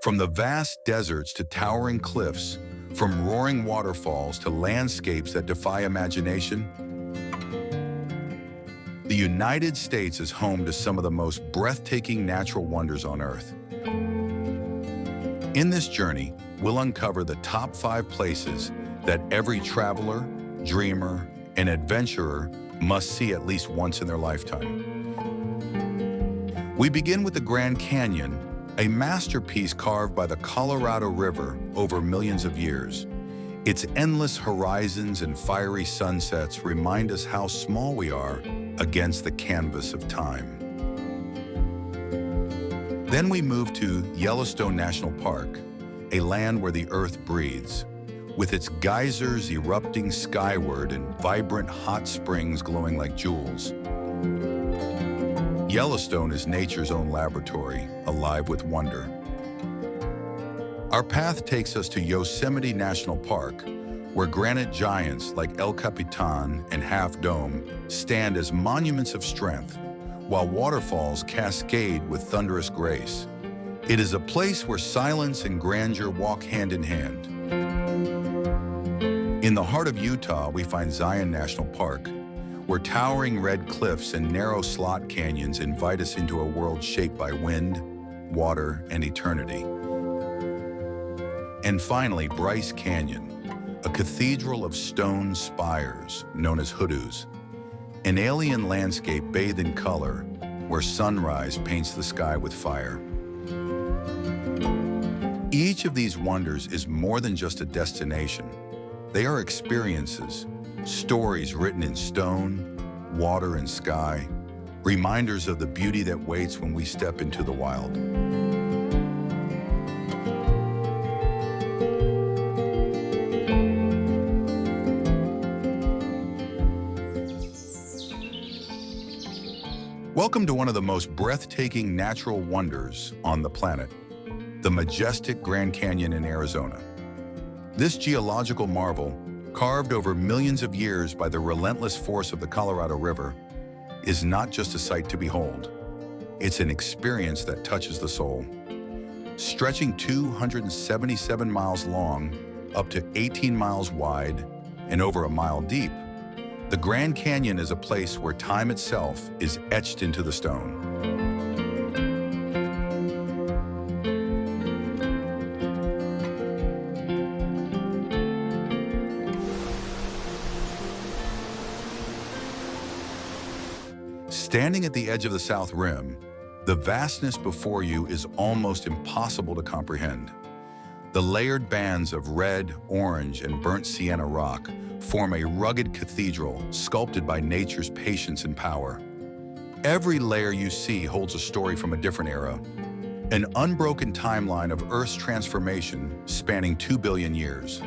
From the vast deserts to towering cliffs, from roaring waterfalls to landscapes that defy imagination, the United States is home to some of the most breathtaking natural wonders on Earth. In this journey, we'll uncover the top 5 places that every traveler, dreamer, and adventurer must see at least once in their lifetime. We begin with the Grand Canyon, a masterpiece carved by the Colorado River over millions of years. Its endless horizons and fiery sunsets remind us how small we are against the canvas of time. Then we move to Yellowstone National Park, a land where the earth breathes, with its geysers erupting skyward and vibrant hot springs glowing like jewels. Yellowstone is nature's own laboratory, alive with wonder. Our path takes us to Yosemite National Park, where granite giants like El Capitan and Half Dome stand as monuments of strength, while waterfalls cascade with thunderous grace. It is a place where silence and grandeur walk hand in hand. In the heart of Utah, we find Zion National Park, where towering red cliffs and narrow slot canyons invite us into a world shaped by wind, water, and eternity. And finally, Bryce Canyon, a cathedral of stone spires known as hoodoos, an alien landscape bathed in color where sunrise paints the sky with fire. Each of these wonders is more than just a destination. They are experiences, stories written in stone, water, and sky, reminders of the beauty that waits when we step into the wild. Welcome to one of the most breathtaking natural wonders on the planet, the majestic Grand Canyon in Arizona. This geological marvel, carved over millions of years by the relentless force of the Colorado River, is not just a sight to behold. It's an experience that touches the soul. Stretching 277 miles long, up to 18 miles wide, and over a mile deep, the Grand Canyon is a place where time itself is etched into the stone. Standing at the edge of the South Rim, the vastness before you is almost impossible to comprehend. The layered bands of red, orange, and burnt sienna rock form a rugged cathedral sculpted by nature's patience and power. Every layer you see holds a story from a different era, an unbroken timeline of Earth's transformation spanning 2 billion years.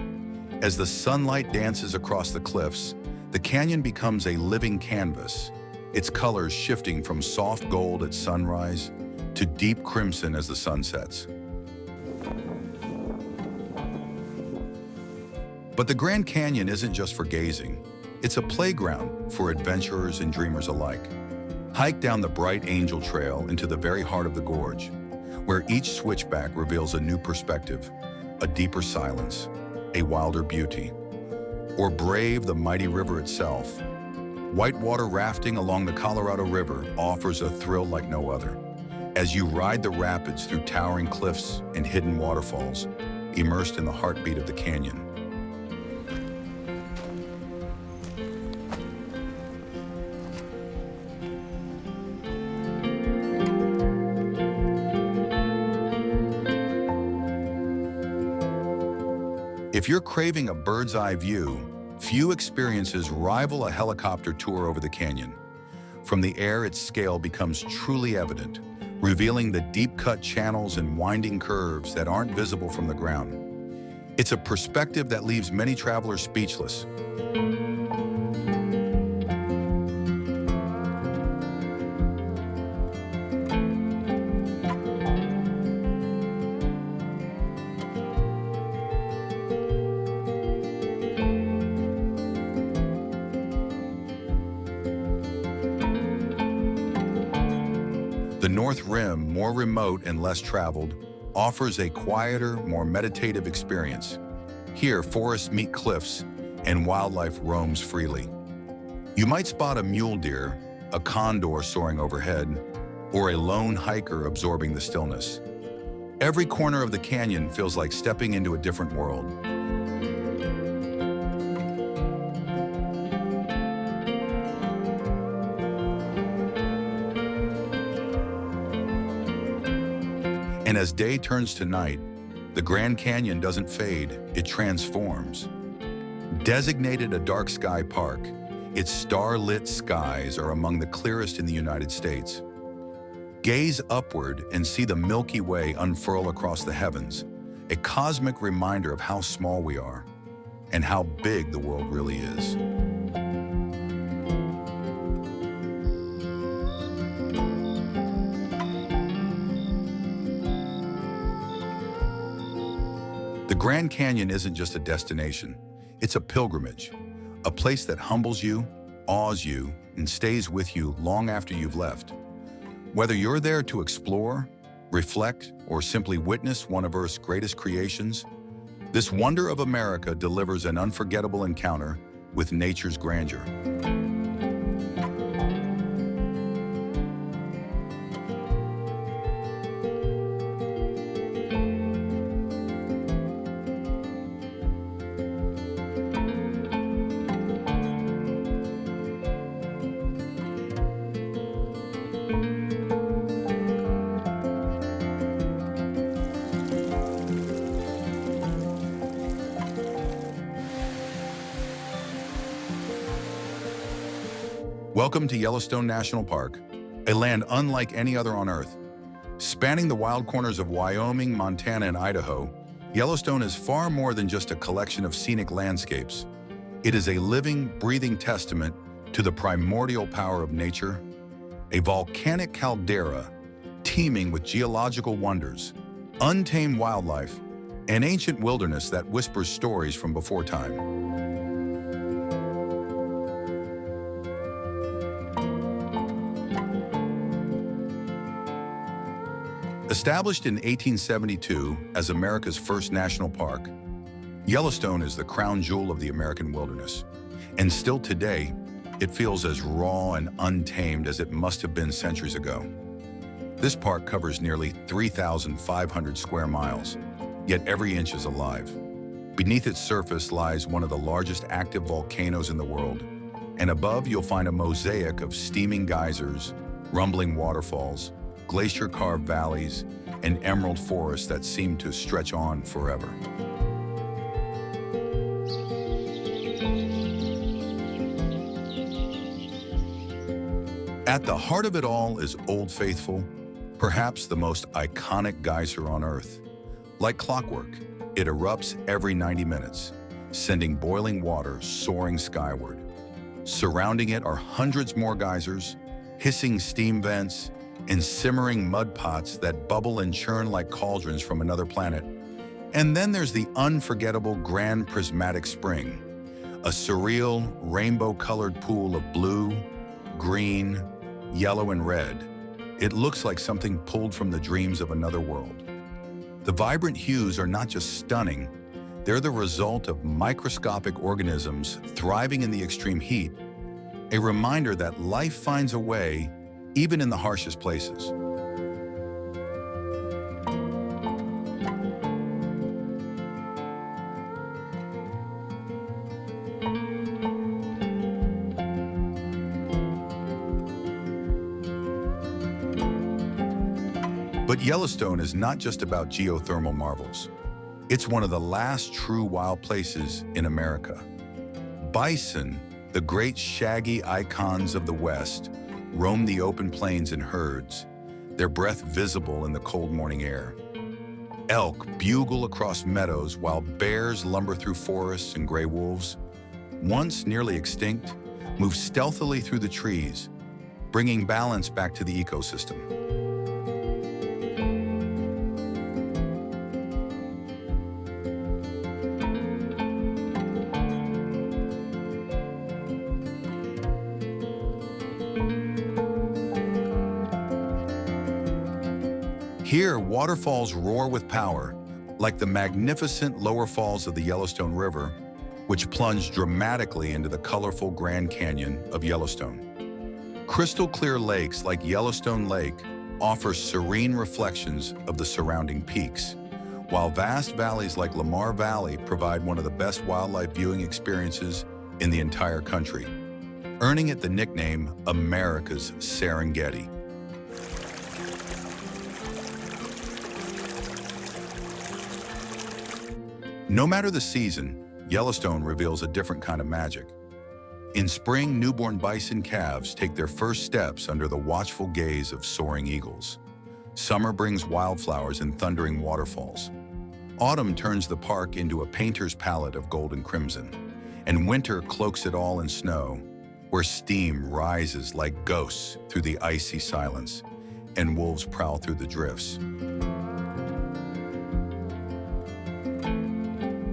As the sunlight dances across the cliffs, the canyon becomes a living canvas, its colors shifting from soft gold at sunrise to deep crimson as the sun sets. But the Grand Canyon isn't just for gazing. It's a playground for adventurers and dreamers alike. Hike down the bright Angel Trail into the very heart of the gorge, where each switchback reveals a new perspective, a deeper silence, a wilder beauty. Or brave the mighty river itself. Whitewater rafting along the Colorado River offers a thrill like no other, as you ride the rapids through towering cliffs and hidden waterfalls, immersed in the heartbeat of the canyon. If you're craving a bird's-eye view, few experiences rival a helicopter tour over the canyon. From the air, its scale becomes truly evident, revealing the deep-cut channels and winding curves that aren't visible from the ground. It's a perspective that leaves many travelers speechless. The North Rim, more remote and less traveled, offers a quieter, more meditative experience. Here, forests meet cliffs, and wildlife roams freely. You might spot a mule deer, a condor soaring overhead, or a lone hiker absorbing the stillness. Every corner of the canyon feels like stepping into a different world. And as day turns to night, the Grand Canyon doesn't fade, it transforms. Designated a dark sky park, its star-lit skies are among the clearest in the United States. Gaze upward and see the Milky Way unfurl across the heavens, a cosmic reminder of how small we are and how big the world really is. The Grand Canyon isn't just a destination, it's a pilgrimage, a place that humbles you, awes you, and stays with you long after you've left. Whether you're there to explore, reflect, or simply witness one of Earth's greatest creations, this wonder of America delivers an unforgettable encounter with nature's grandeur. Welcome to Yellowstone National Park, a land unlike any other on Earth. Spanning the wild corners of Wyoming, Montana, and Idaho, Yellowstone is far more than just a collection of scenic landscapes. It is a living, breathing testament to the primordial power of nature, a volcanic caldera teeming with geological wonders, untamed wildlife, and ancient wilderness that whispers stories from before time. Established in 1872 as America's first national park, Yellowstone is the crown jewel of the American wilderness. And still today, it feels as raw and untamed as it must have been centuries ago. This park covers nearly 3,500 square miles, yet every inch is alive. Beneath its surface lies one of the largest active volcanoes in the world, and above you'll find a mosaic of steaming geysers, rumbling waterfalls, glacier-carved valleys, and emerald forests that seem to stretch on forever. At the heart of it all is Old Faithful, perhaps the most iconic geyser on Earth. Like clockwork, it erupts every 90 minutes, sending boiling water soaring skyward. Surrounding it are hundreds more geysers, hissing steam vents, and simmering mud pots that bubble and churn like cauldrons from another planet. And then there's the unforgettable Grand Prismatic Spring, a surreal, rainbow-colored pool of blue, green, yellow, and red. It looks like something pulled from the dreams of another world. The vibrant hues are not just stunning, they're the result of microscopic organisms thriving in the extreme heat, a reminder that life finds a way even in the harshest places. But Yellowstone is not just about geothermal marvels. It's one of the last true wild places in America. Bison, the great shaggy icons of the West, roam the open plains in herds, their breath visible in the cold morning air. Elk bugle across meadows while bears lumber through forests and gray wolves, once nearly extinct, move stealthily through the trees, bringing balance back to the ecosystem. Here, waterfalls roar with power, like the magnificent lower falls of the Yellowstone River, which plunge dramatically into the colorful Grand Canyon of Yellowstone. Crystal clear lakes like Yellowstone Lake offer serene reflections of the surrounding peaks, while vast valleys like Lamar Valley provide one of the best wildlife viewing experiences in the entire country, earning it the nickname America's Serengeti. No matter the season, Yellowstone reveals a different kind of magic. In spring, newborn bison calves take their first steps under the watchful gaze of soaring eagles. Summer brings wildflowers and thundering waterfalls. Autumn turns the park into a painter's palette of gold and crimson, and winter cloaks it all in snow, where steam rises like ghosts through the icy silence, and wolves prowl through the drifts.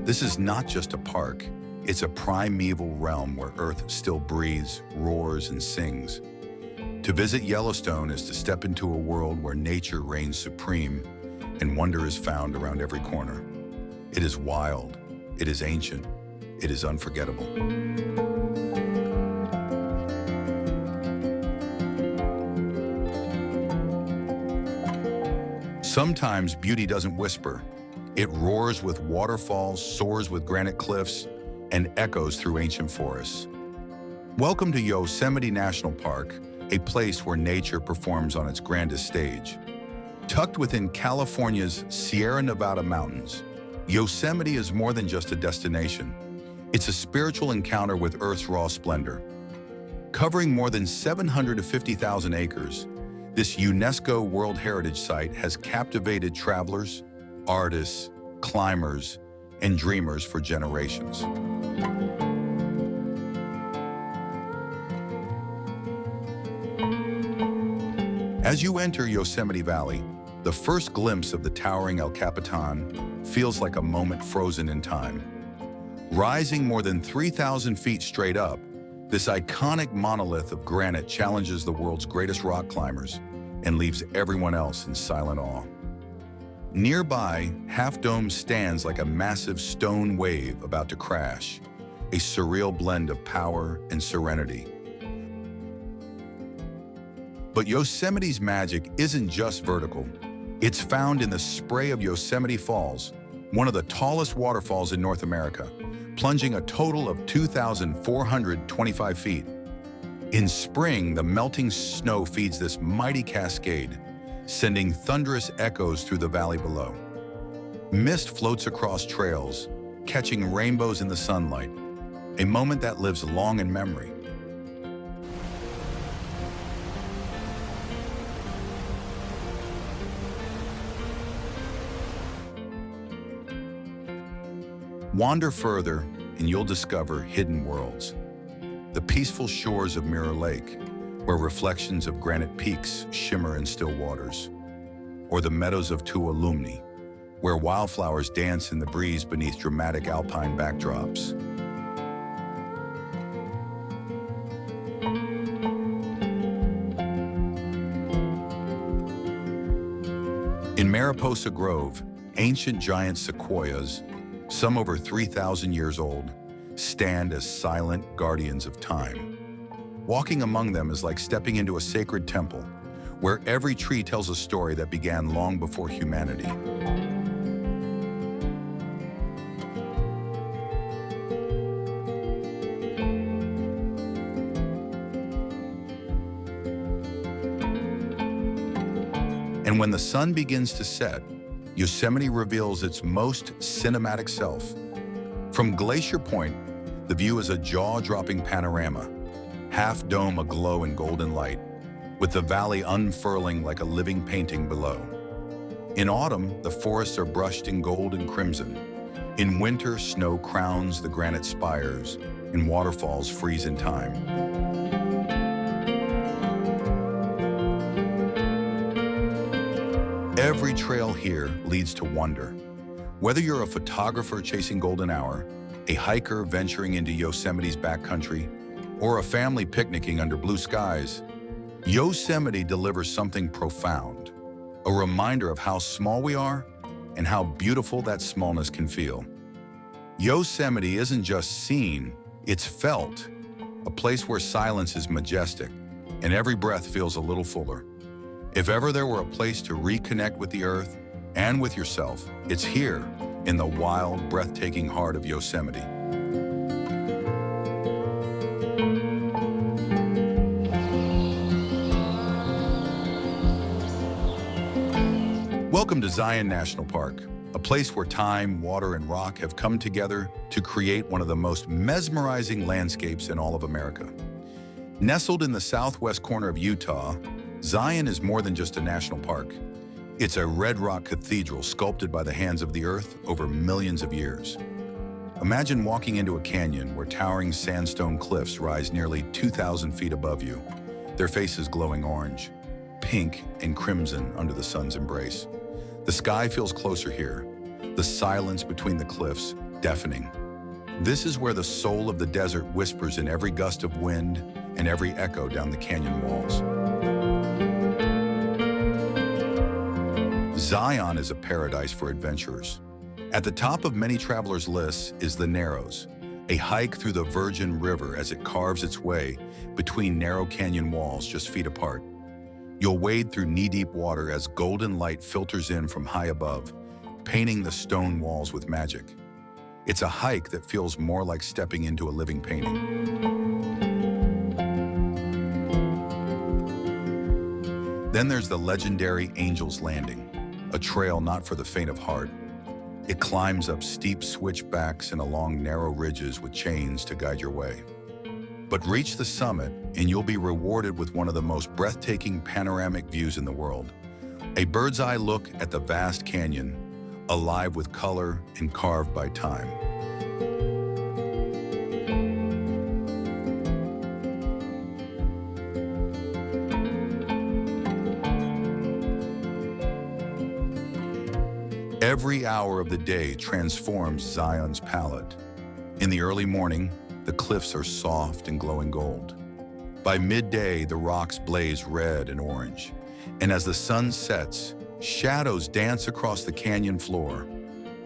This is not just a park, it's a primeval realm where Earth still breathes, roars, and sings. To visit Yellowstone is to step into a world where nature reigns supreme and wonder is found around every corner. It is wild, it is ancient, it is unforgettable. Sometimes beauty doesn't whisper. It roars with waterfalls, soars with granite cliffs, and echoes through ancient forests. Welcome to Yosemite National Park, a place where nature performs on its grandest stage. Tucked within California's Sierra Nevada mountains, Yosemite is more than just a destination. It's a spiritual encounter with Earth's raw splendor. Covering more than 750,000 acres, this UNESCO World Heritage Site has captivated travelers, artists, climbers, and dreamers for generations. As you enter Yosemite Valley, the first glimpse of the towering El Capitan feels like a moment frozen in time. Rising more than 3,000 feet straight up, this iconic monolith of granite challenges the world's greatest rock climbers and leaves everyone else in silent awe. Nearby, Half Dome stands like a massive stone wave about to crash, a surreal blend of power and serenity. But Yosemite's magic isn't just vertical. It's found in the spray of Yosemite Falls, one of the tallest waterfalls in North America, plunging a total of 2,425 feet. In spring, the melting snow feeds this mighty cascade, sending thunderous echoes through the valley below. Mist floats across trails, catching rainbows in the sunlight, a moment that lives long in memory. Wander further, and you'll discover hidden worlds. The peaceful shores of Mirror Lake, where reflections of granite peaks shimmer in still waters, or the meadows of Tuolumne, where wildflowers dance in the breeze beneath dramatic alpine backdrops. In Mariposa Grove, ancient giant sequoias, some over 3,000 years old, stand as silent guardians of time. Walking among them is like stepping into a sacred temple, where every tree tells a story that began long before humanity. And when the sun begins to set, Yosemite reveals its most cinematic self. From Glacier Point, the view is a jaw-dropping panorama, Half Dome aglow in golden light, with the valley unfurling like a living painting below. In autumn, the forests are brushed in gold and crimson. In winter, snow crowns the granite spires, and waterfalls freeze in time. Every trail here leads to wonder. Whether you're a photographer chasing golden hour, a hiker venturing into Yosemite's backcountry, or a family picnicking under blue skies, Yosemite delivers something profound. a reminder of how small we are and how beautiful that smallness can feel. Yosemite isn't just seen, it's felt, a place where silence is majestic and every breath feels a little fuller. If ever there were a place to reconnect with the earth and with yourself, it's here in the wild, breathtaking heart of Yosemite. Welcome to Zion National Park, a place where time, water, and rock have come together to create one of the most mesmerizing landscapes in all of America. Nestled in the southwest corner of Utah, Zion is more than just a national park. It's a red rock cathedral sculpted by the hands of the earth over millions of years. Imagine walking into a canyon where towering sandstone cliffs rise nearly 2,000 feet above you, their faces glowing orange, pink, and crimson under the sun's embrace. The sky feels closer here, the silence between the cliffs deafening. This is where the soul of the desert whispers in every gust of wind and every echo down the canyon walls. Zion is a paradise for adventurers. At the top of many travelers' lists is the Narrows, a hike through the Virgin River as it carves its way between narrow canyon walls just feet apart. You'll wade through knee-deep water as golden light filters in from high above, painting the stone walls with magic. It's a hike that feels more like stepping into a living painting. Then there's the legendary Angel's Landing, a trail not for the faint of heart. It climbs up steep switchbacks and along narrow ridges with chains to guide your way. But reach the summit and you'll be rewarded with one of the most breathtaking panoramic views in the world. A bird's eye look at the vast canyon, alive with color and carved by time. Every hour of the day transforms Zion's palette. In the early morning, the cliffs are soft and glowing gold. By midday, the rocks blaze red and orange. And as the sun sets, shadows dance across the canyon floor,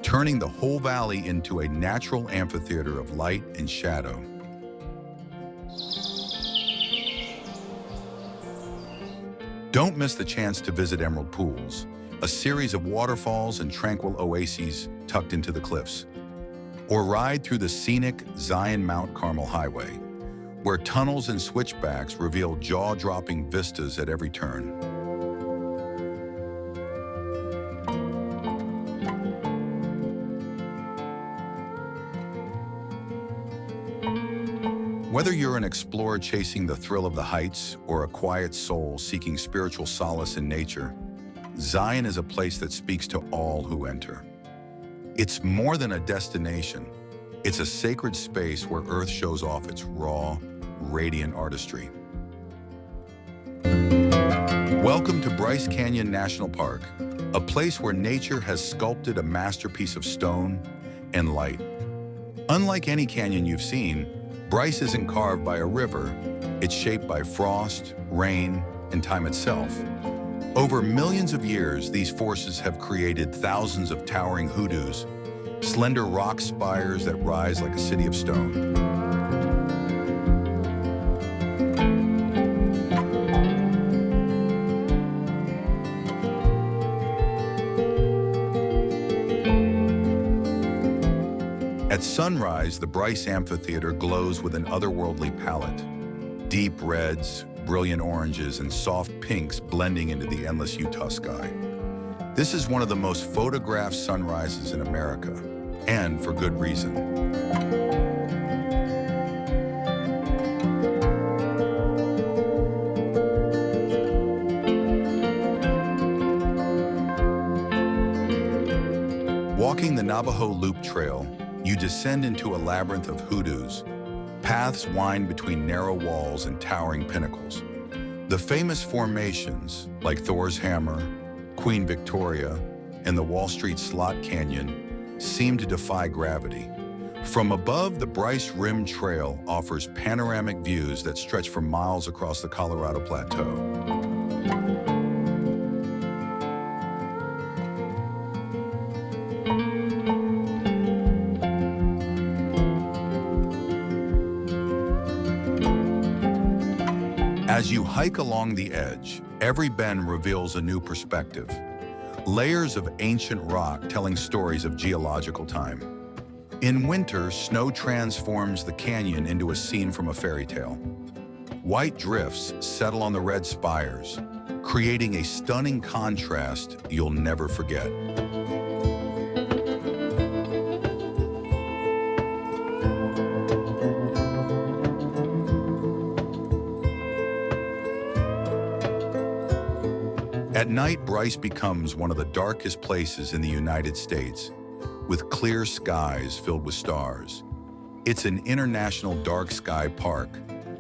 turning the whole valley into a natural amphitheater of light and shadow. Don't miss the chance to visit Emerald Pools, a series of waterfalls and tranquil oases tucked into the cliffs. Or ride through the scenic Zion Mount Carmel Highway, where tunnels and switchbacks reveal jaw-dropping vistas at every turn. Whether you're an explorer chasing the thrill of the heights or a quiet soul seeking spiritual solace in nature, Zion is a place that speaks to all who enter. It's more than a destination. It's a sacred space where Earth shows off its raw, radiant artistry. Welcome to Bryce Canyon National Park, a place where nature has sculpted a masterpiece of stone and light. Unlike any canyon you've seen, Bryce isn't carved by a river. It's shaped by frost, rain, and time itself. Over millions of years, these forces have created thousands of towering hoodoos, slender rock spires that rise like a city of stone. At sunrise, the Bryce Amphitheater glows with an otherworldly palette. Deep reds, brilliant oranges, and soft pinks blending into the endless Utah sky. This is one of the most photographed sunrises in America, and for good reason. Walking the Navajo Loop Trail, you descend into a labyrinth of hoodoos. Paths wind between narrow walls and towering pinnacles. The famous formations, like Thor's Hammer, Queen Victoria, and the Wall Street Slot Canyon, seem to defy gravity. From above, the Bryce Rim Trail offers panoramic views that stretch for miles across the Colorado Plateau. As you hike along the edge, every bend reveals a new perspective. Layers of ancient rock telling stories of geological time. In winter, snow transforms the canyon into a scene from a fairy tale. White drifts settle on the red spires, creating a stunning contrast you'll never forget. At night, Bryce becomes one of the darkest places in the United States, with clear skies filled with stars. It's an international dark sky park,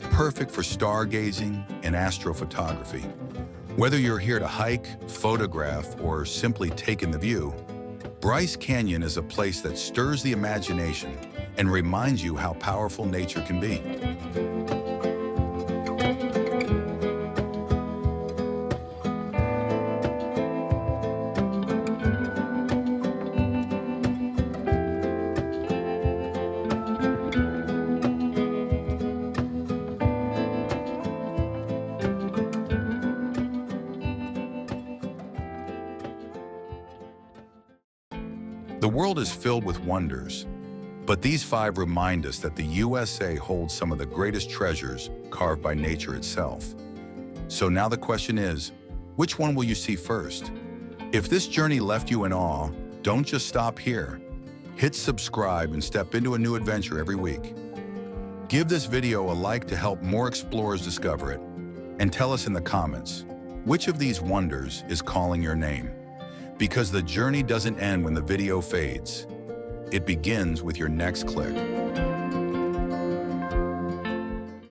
perfect for stargazing and astrophotography. Whether you're here to hike, photograph, or simply take in the view, Bryce Canyon is a place that stirs the imagination and reminds you how powerful nature can be. The world is filled with wonders, but these 5 remind us that the USA holds some of the greatest treasures carved by nature itself. So now the question is, which one will you see first? If this journey left you in awe, don't just stop here. Hit subscribe and step into a new adventure every week. Give this video a like to help more explorers discover it, and tell us in the comments, which of these wonders is calling your name? Because the journey doesn't end when the video fades. It begins with your next click.